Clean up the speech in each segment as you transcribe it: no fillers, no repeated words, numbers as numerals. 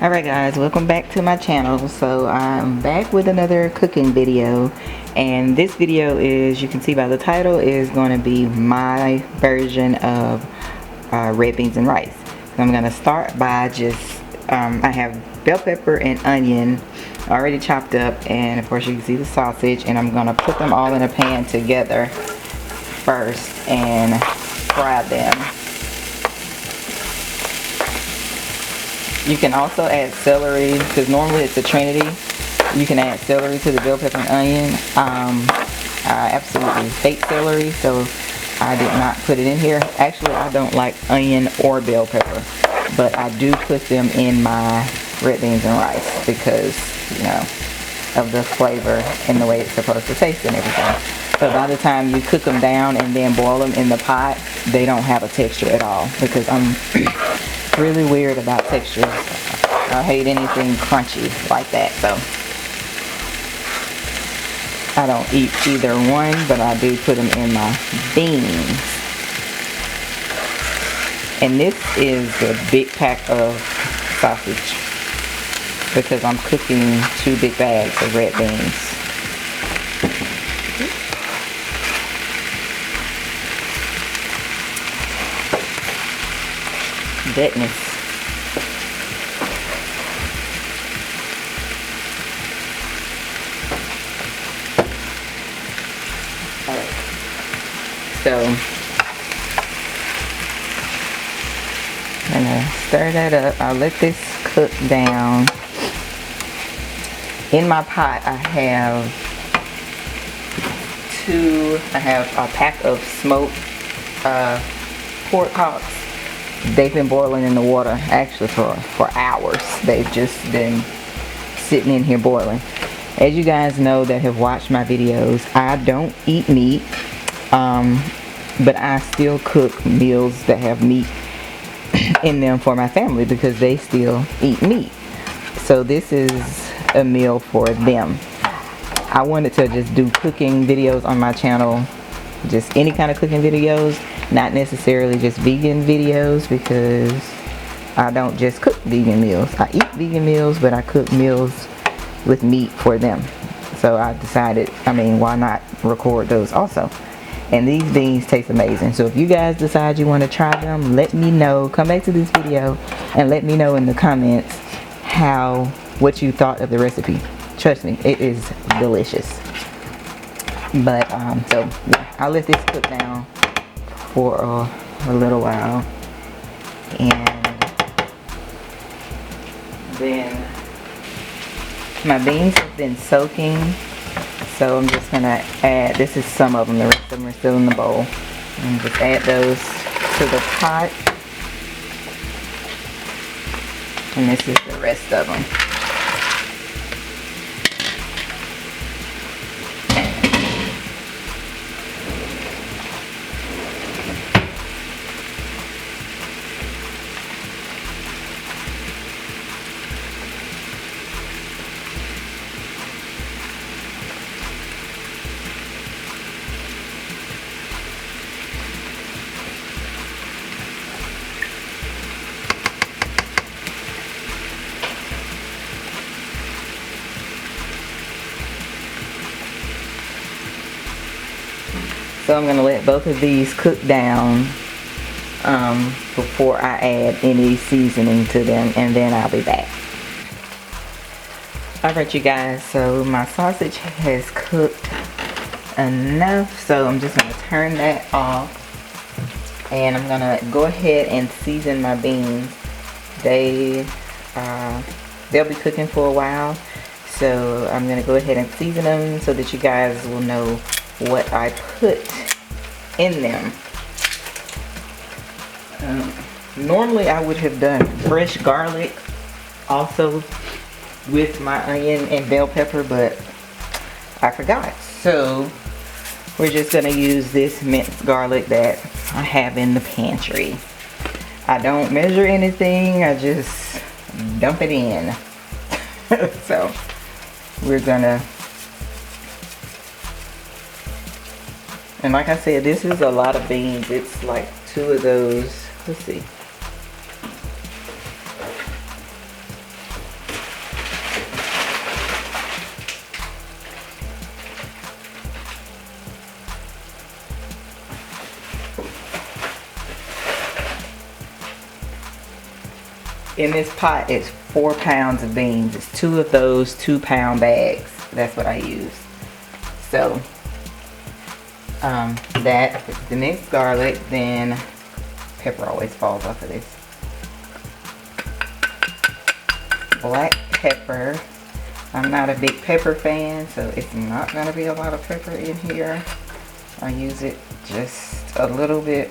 Alright guys, welcome back to my channel. So I'm back with another cooking video, and this video, is, you can see by the title, is going to be my version of red beans and rice. So I'm going to start by just, I have bell pepper and onion already chopped up, and of course you can see the sausage, and I'm going to put them all in a pan together first and fry them. You can also add celery, because normally it's a trinity. You can add celery to the bell pepper and onion. I absolutely hate celery, so I did not put it in here. Actually, I don't like onion or bell pepper, but I do put them in my red beans and rice because, you know, of the flavor and the way it's supposed to taste and everything. But by the time you cook them down and then boil them in the pot, they don't have a texture at all, because I'm really weird about textures. I hate anything crunchy like that, so I don't eat either one, but I do put them in my beans. And this is a big pack of sausage because I'm cooking 2 big bags of red beans. Goodness. Alright. So I'm gonna stir that up. I'll let this cook down. In my pot I have a pack of smoked pork hocks. They've been boiling in the water actually for hours. They've just been sitting in here boiling. As you guys know that have watched my videos, I don't eat meat, but I still cook meals that have meat in them for my family because they still eat meat. So this is a meal for them. I wanted to just do cooking videos on my channel, just any kind of cooking videos, not necessarily just vegan videos, because I don't just cook vegan meals. I eat vegan meals, but I cook meals with meat for them. So I decided, why not record those also? And these beans taste amazing. So if you guys decide you want to try them, let me know. Come back to this video and let me know in the comments what you thought of the recipe. Trust me, it is delicious. But so yeah, I'll let this cook down for a little while, and then my beans have been soaking, so I'm just gonna add, this is some of them, the rest of them are still in the bowl, and just add those to the pot, and this is the rest of them. So I'm going to let both of these cook down before I add any seasoning to them, and then I'll be back. Alright you guys, so my sausage has cooked enough, so I'm just going to turn that off, and I'm going to go ahead and season my beans. They'll be cooking for a while, so I'm going to go ahead and season them so that you guys will know what I put in them. Normally I would have done fresh garlic also with my onion and bell pepper, but I forgot. So we're just going to use this minced garlic that I have in the pantry. I don't measure anything, I just dump it in. So we're gonna, and like I said, this is a lot of beans. It's like 2 of those, let's see, in this pot is 4 pounds of beans. It's 2 of those 2-pound bags. That's what I use. So that is the minced garlic. Then pepper always falls off of this. Black pepper. I'm not a big pepper fan, so it's not going to be a lot of pepper in here. I use it just a little bit,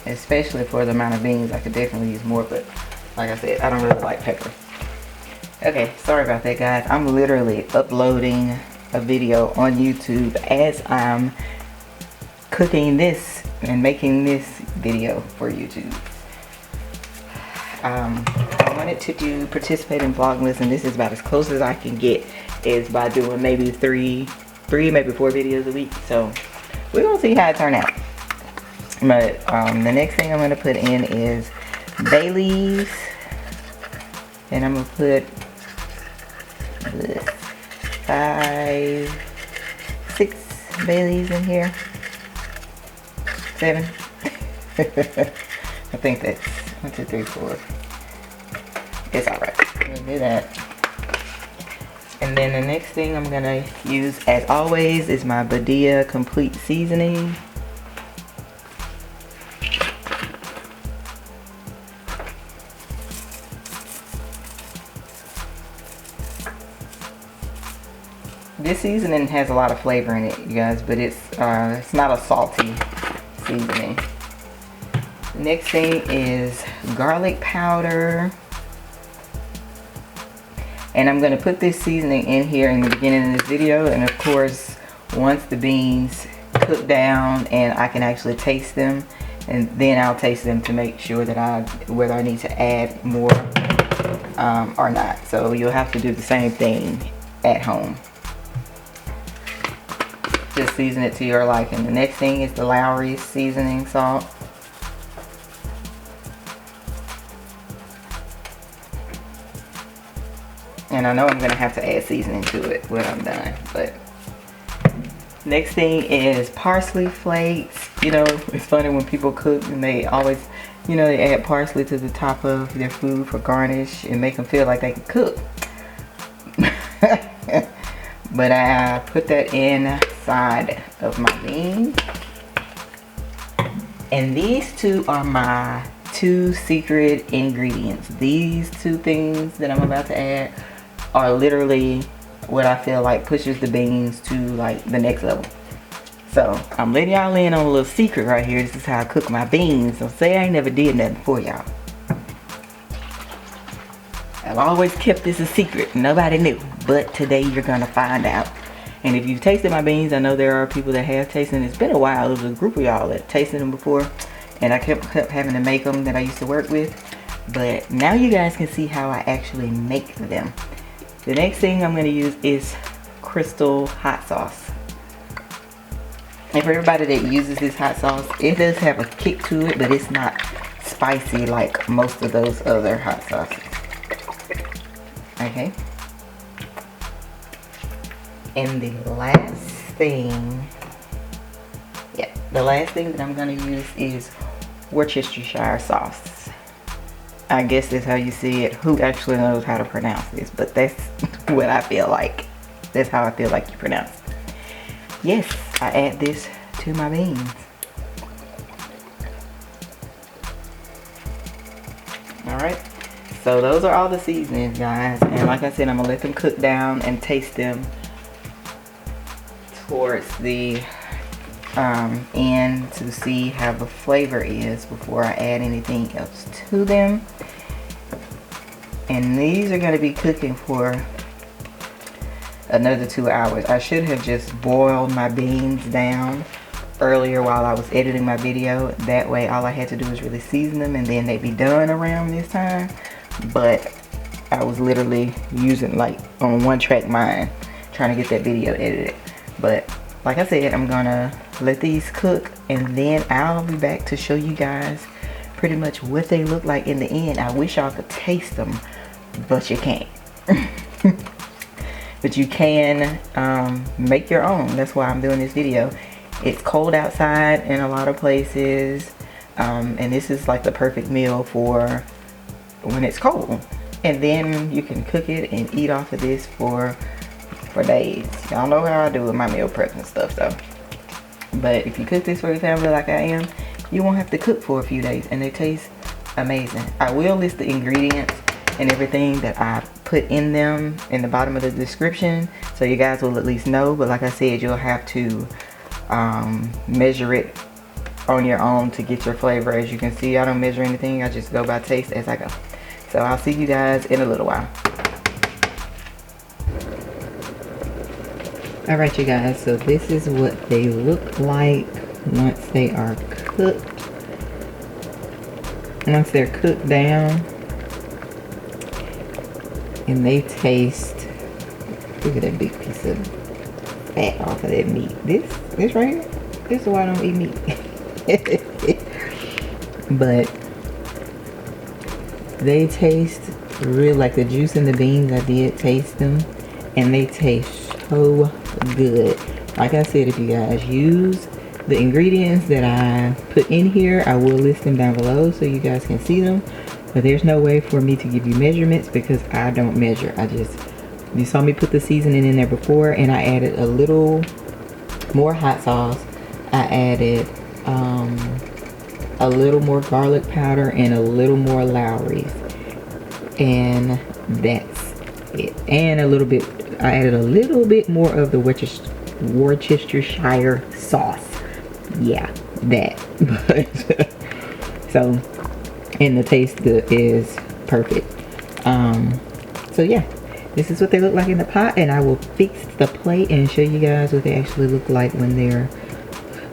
especially for the amount of beans. I could definitely use more, but like I said, I don't really like pepper. Okay, sorry about that, guys. I'm literally uploading a video on YouTube as I'm cooking this and making this video for YouTube. I wanted to participate in Vlogmas, and this is about as close as I can get, is by doing maybe three, maybe 4 videos a week. So we're gonna see how it turns out. But the next thing I'm gonna put in is bay leaves, and I'm gonna put 5, 6 bay leaves in here. 7. I think that's 1, 2, 3, 4. It's alright. We'll do that. And then the next thing I'm gonna use, as always, is my Badia complete seasoning. This seasoning has a lot of flavor in it, you guys, but it's not a salty seasoning. The next thing is garlic powder. And I'm going to put this seasoning in here in the beginning of this video. And of course, once the beans cook down and I can actually taste them, and then I'll taste them to make sure that whether I need to add more or not. So you'll have to do the same thing at home. Just season it to your liking. The next thing is the Lowry seasoning salt. And I know I'm gonna have to add seasoning to it when I'm done. But next thing is parsley flakes. You know, it's funny when people cook and they always, you know, they add parsley to the top of their food for garnish and make them feel like they can cook. But I put that inside of my beans. And these 2 are my 2 secret ingredients. These 2 things that I'm about to add are literally what I feel like pushes the beans to like the next level. So I'm letting y'all in on a little secret right here. This is how I cook my beans. So say I ain't never did nothing for y'all. I've always kept this a secret. Nobody knew. But today you're gonna find out. And if you've tasted my beans, I know there are people that have tasted them. It's been a while. There was a group of y'all that tasted them before, and I kept having to make them that I used to work with. But now you guys can see how I actually make them. The next thing I'm going to use is crystal hot sauce. And for everybody that uses this hot sauce, it does have a kick to it, but it's not spicy like most of those other hot sauces. Okay. And the last thing, the last thing that I'm going to use is Worcestershire sauce. I guess that's how you see it. Who actually knows how to pronounce this? But that's what I feel like. That's how I feel like you pronounce it. Yes, I add this to my beans. Alright. So those are all the seasonings, guys. And like I said, I'm going to let them cook down and taste them towards the end to see how the flavor is before I add anything else to them. And these are going to be cooking for another 2 hours. I should have just boiled my beans down earlier while I was editing my video. That way all I had to do was really season them and then they'd be done around this time. But I was literally using like on 1-track mind trying to get that video edited. But like I said, I'm gonna let these cook and then I'll be back to show you guys pretty much what they look like in the end. I wish y'all could taste them, but you can't. But you can make your own. That's why I'm doing this video. It's cold outside in a lot of places. And this is like the perfect meal for when it's cold. And then you can cook it and eat off of this for days. Y'all know how I do with my meal prep and stuff, so. But if you cook this for your family like I am, you won't have to cook for a few days, and they taste amazing. I will list the ingredients and everything that I put in them in the bottom of the description, so you guys will at least know. But like I said, you'll have to measure it on your own to get your flavor. As you can see, I don't measure anything, I just go by taste as I go. So I'll see you guys in a little while. Alright, you guys, so this is what they look like once they are cooked. Once they're cooked down. And they taste, look at that big piece of fat off of that meat. This right here, this is why I don't eat meat. But they taste real, like the juice in the beans, I did taste them. And they taste so good. Like I said, if you guys use the ingredients that I put in here, I will list them down below so you guys can see them. But there's no way for me to give you measurements because I don't measure. You saw me put the seasoning in there before, and I added a little more hot sauce. I added a little more garlic powder and a little more Lowrys, and that's it. And I added a little bit more of the Worcestershire sauce. Yeah, that. But so, and the taste is perfect. So yeah, this is what they look like in the pot, and I will fix the plate and show you guys what they actually look like when they're,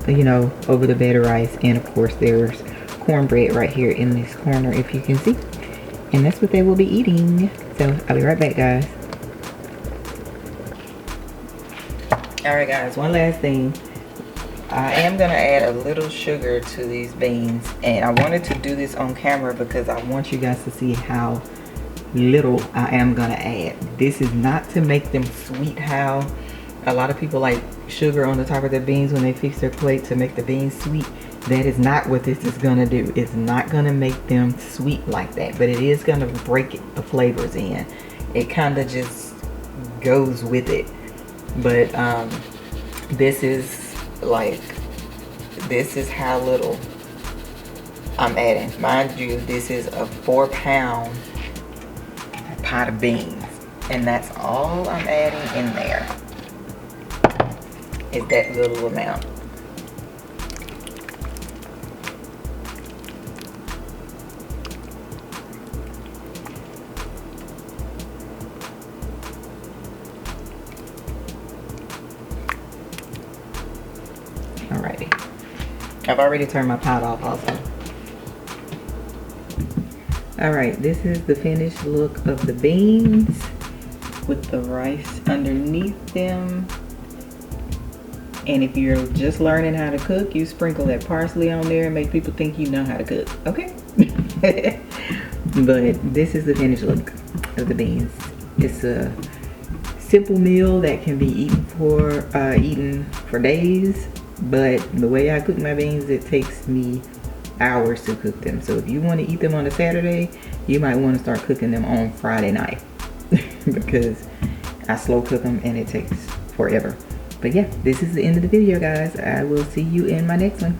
you know, over the bed of rice. And of course there's cornbread right here in this corner, if you can see. And that's what they will be eating. So I'll be right back, guys. Alright guys, one last thing. I am going to add a little sugar to these beans, and I wanted to do this on camera because I want you guys to see how little I am going to add. This is not to make them sweet, how a lot of people like sugar on the top of their beans when they fix their plate to make the beans sweet. That is not what this is going to do. It's not going to make them sweet like that, but it is going to break the flavors in. It kind of just goes with it. But this is how little I'm adding. Mind you, this is a 4-pound pot of beans, and that's all I'm adding in there, is that little amount. Alrighty. I've already turned my pot off also. Alright, this is the finished look of the beans with the rice underneath them. And if you're just learning how to cook, you sprinkle that parsley on there and make people think you know how to cook, okay? But this is the finished look of the beans. It's a simple meal that can be eaten for days. But the way I cook my beans, it takes me hours to cook them. So if you want to eat them on a Saturday, you might want to start cooking them on Friday night. Because I slow cook them and it takes forever. But yeah, this is the end of the video, guys. I will see you in my next one.